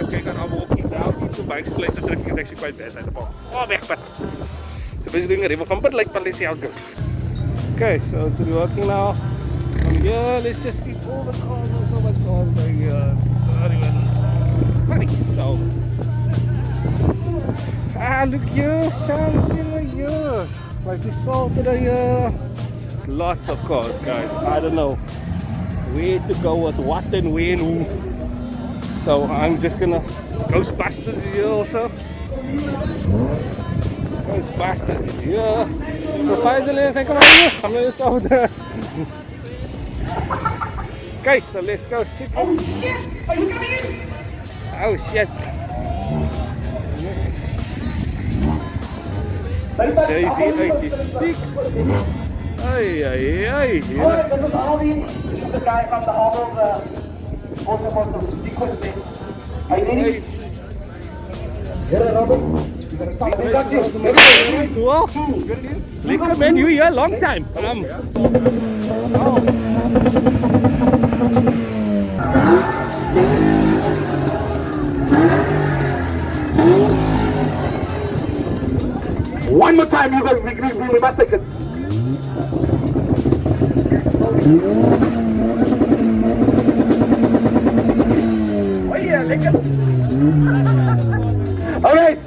okay, I'm walking down into Bike's place. The traffic is actually quite bad at the park. Oh, back, but the bus is doing a river bumper like let's see how it goes. Okay, so it's working now. From here, let's just see all the cars. There's so much cars going here. It's not even funny. So, look here, something here. Like we saw today, lots of cars, guys. I don't know where to go with what and where and who. So I'm just gonna Ghostbusters is here also. Ghostbusters is here. So finally, I think I'm gonna start there. Okay, so let's go check. Oh shit! Are you coming in? Oh shit! JZ86. Ay, ay, ay. Alright, this is Alvin. This is the guy from the Hobbles Automotive requesting. Are you ready? Get it, Robert. We got you. Wow. Lekker man, you here a long time. One more time, you guys, we must take it. Oh yeah, lekker. All right.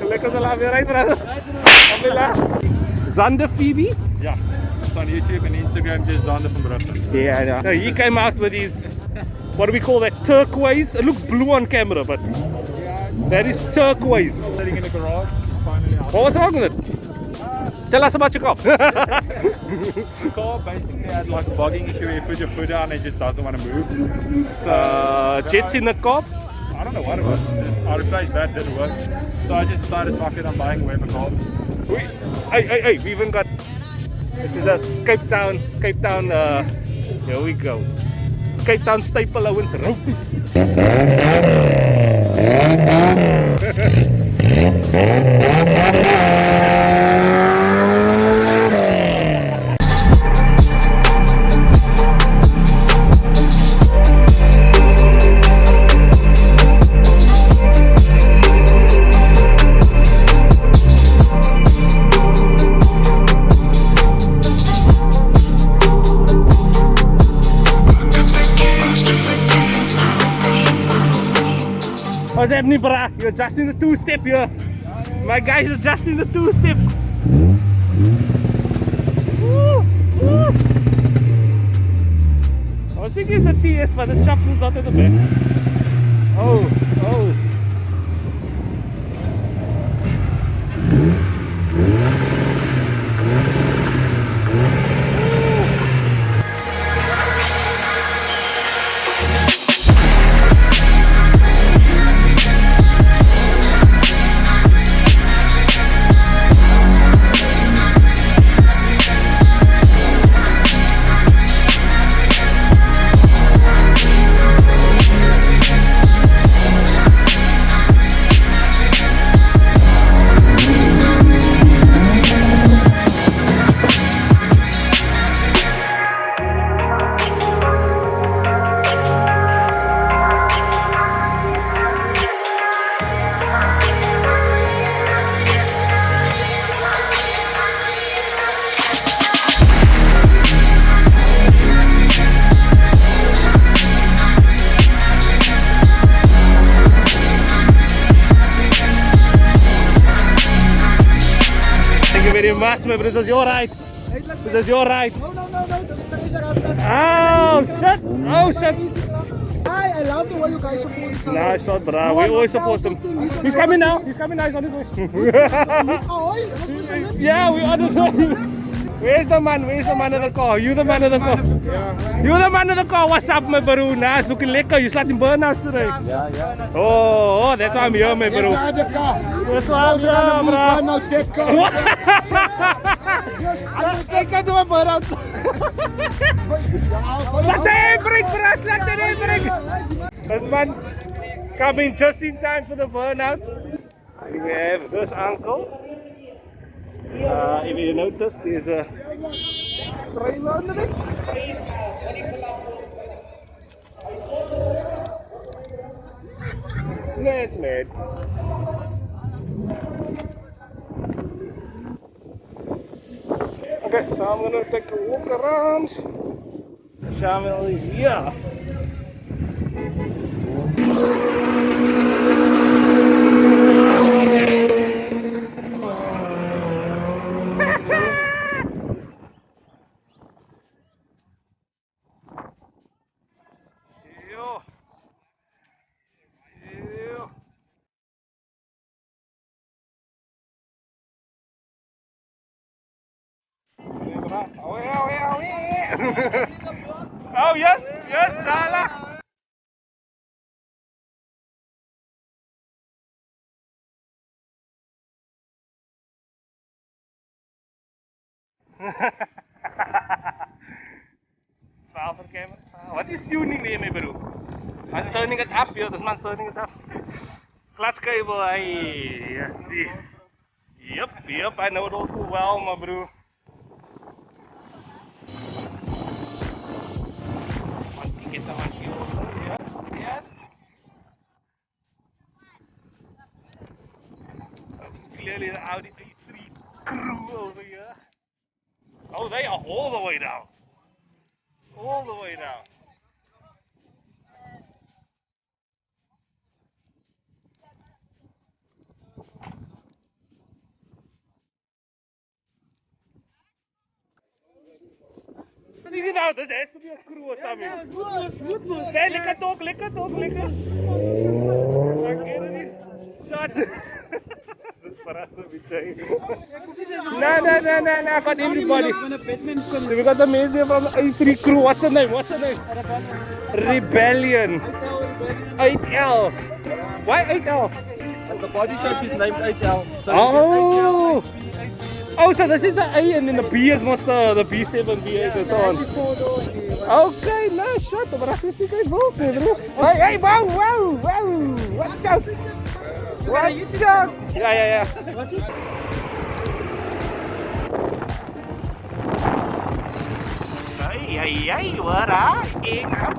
Lekker salam weer, right brother? Alhamdulillah. Zander Phoebe? Yeah, it's on YouTube and Instagram, just Zander from Brugge. Yeah, yeah. So he came out with his, what do we call that, turquoise? It looks blue on camera, but that is turquoise. Sitting in the garage, finally out. What was wrong with it? Tell us about your car. The car basically had like a bogging issue where you put your foot down and it just doesn't want to move. So, Jets in the car? I don't know what it was. I replaced that, didn't work. So I just decided, fuck it, I'm buying a Weber car. Hey, we even got, this is a Cape Town, here we go. Cape Town staple allowance roties. What's happening, brah? You're adjusting the two-step here. My guys are adjusting the two-step. I was thinking it's a TS, but the chop was not at the back. Oh. Very much, my brothers, you're right. Brothers, you're right. No, that's Oh shit! Oh shit! I love the way you guys support each other. Nice shot, bro. We always support him. He's coming now. He's coming now. He's on his way. Ahoy! Yeah, we on his way. Where's the man? Where's the man of the car? You the man of the car. You the man of the car. What's up, my bro? Nah, zoeking lekker. Je slaat in Burnouts terug. Ja. Oh, that's why I'm here, my bro. That's why I'm here, bro. Ik kan doen een Burnouts. Laat de inbreng, bro. Laat de inbreng. This man coming just in time for the Burnouts. We have this uncle. If you notice, there's a trailer on the back. That's mad. Okay, so I'm gonna take a walk around. Shamil is here. Oh yes, Dala. Power camera. What is tuning name, bro? I'm turning it up, yo. This man's turning it up. Clutch cable, hey. See. Yep, I know it all too well, my bro. Get the one here also, yes. That's clearly the Audi A3 crew over here. Oh, they are all the way down. All the way down. What is it now? This has to be a crew or something. Nee, lekker toch. I get it. Shut. This is verrassend, Vijay. No, I got everybody. So we got the mates here from the A3 crew. What's the name? Rebellion. 8L. Why 8L? As the body shape is named 8L. So Oh! Oh, so this is the A and then the B is most the B7, B8 and so on. Okay, nice shot. The racistic guy both, bro. Hey, wow. Watch out. Yeah. What's it? Hey, what up? Ing out.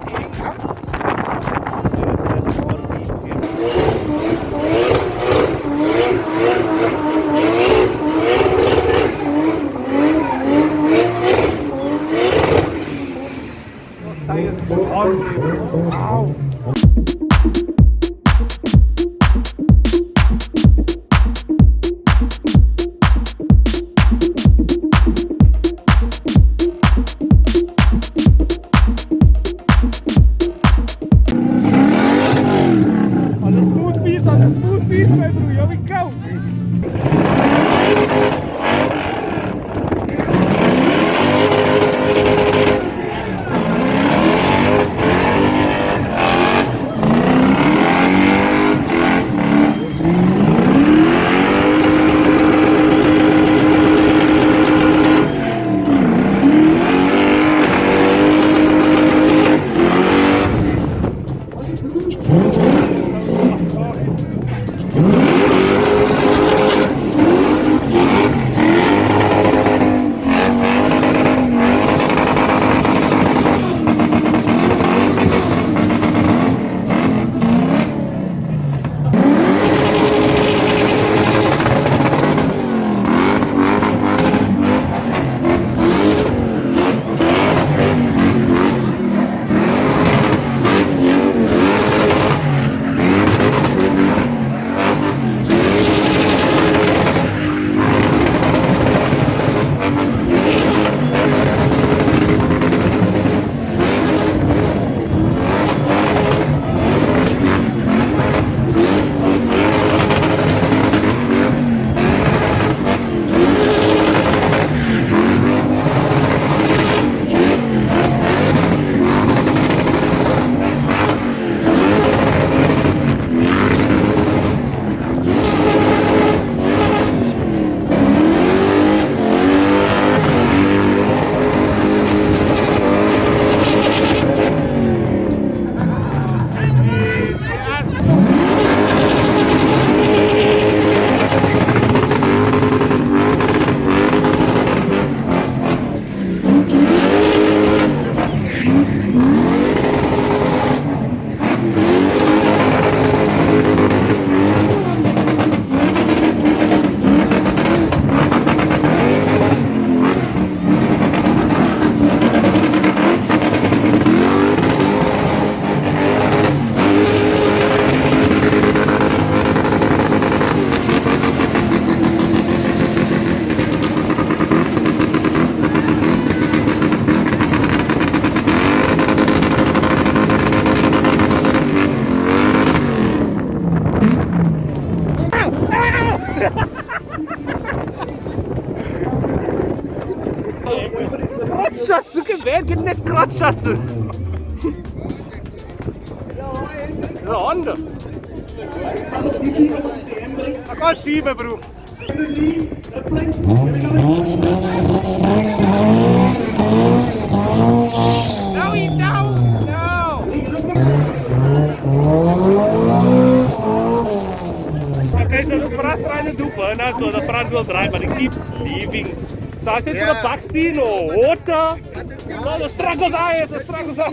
Tires on. Ow. On the smooth piece, my bro. Here we go. Crotch shots, look at that, get net crotch shots. It's a Honda. I can't see my bro. No, he's down. No. Okay, so this brass trying to do burnouts so the front wheel drive, but it keeps leaving. So I said to the backsteel or water. No, the struggles are, the struggles are.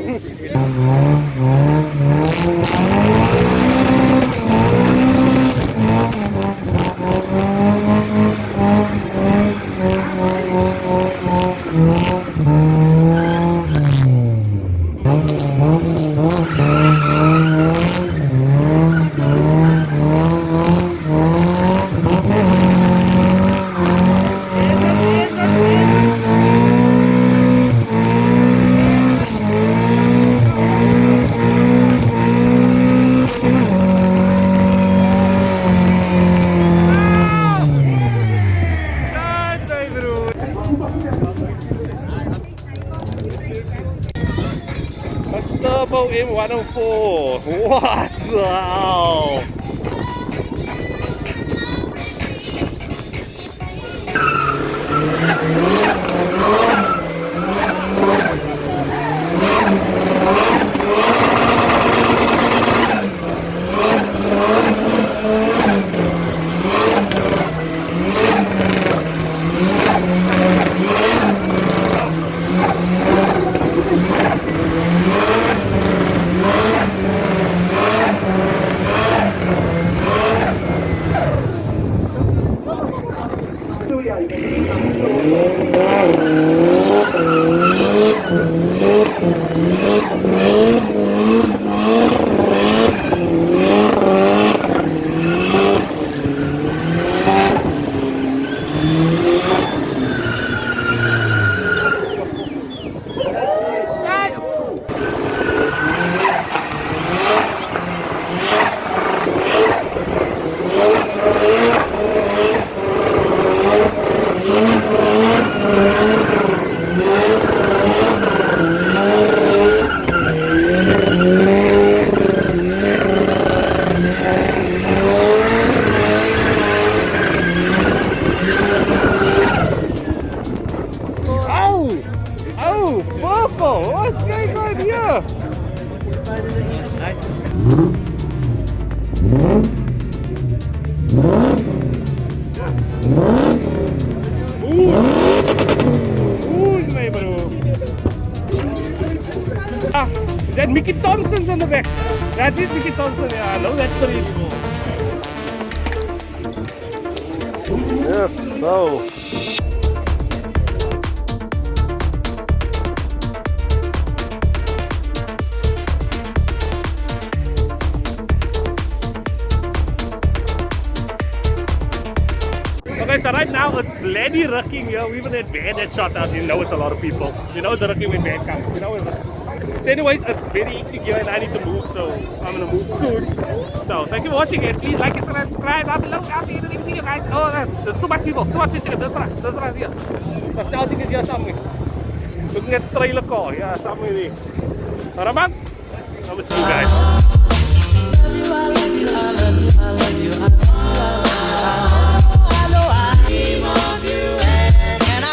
Turbo M104. What? Wow. What's going on here? Ooh, my bro. Ah, is that Mickey Thompson's on the back? That is Mickey Thompson, yeah, I know that's pretty cool. Yes, so. Okay, so right now it's bloody wrecking here. We even had van that shot out. You know it's a lot of people. You know it's a wrecking when van comes. You know it's. So anyways, it's very hectic here and I need to move, so I'm gonna move soon. So thank you for watching and please like and subscribe down below. I'll see you in the next video, guys. Oh, there's too much people. Too much chicken. That's right here. The shouting is here somewhere. Looking at the trailer car. Yeah, somewhere there. Alright, man. I will see you guys.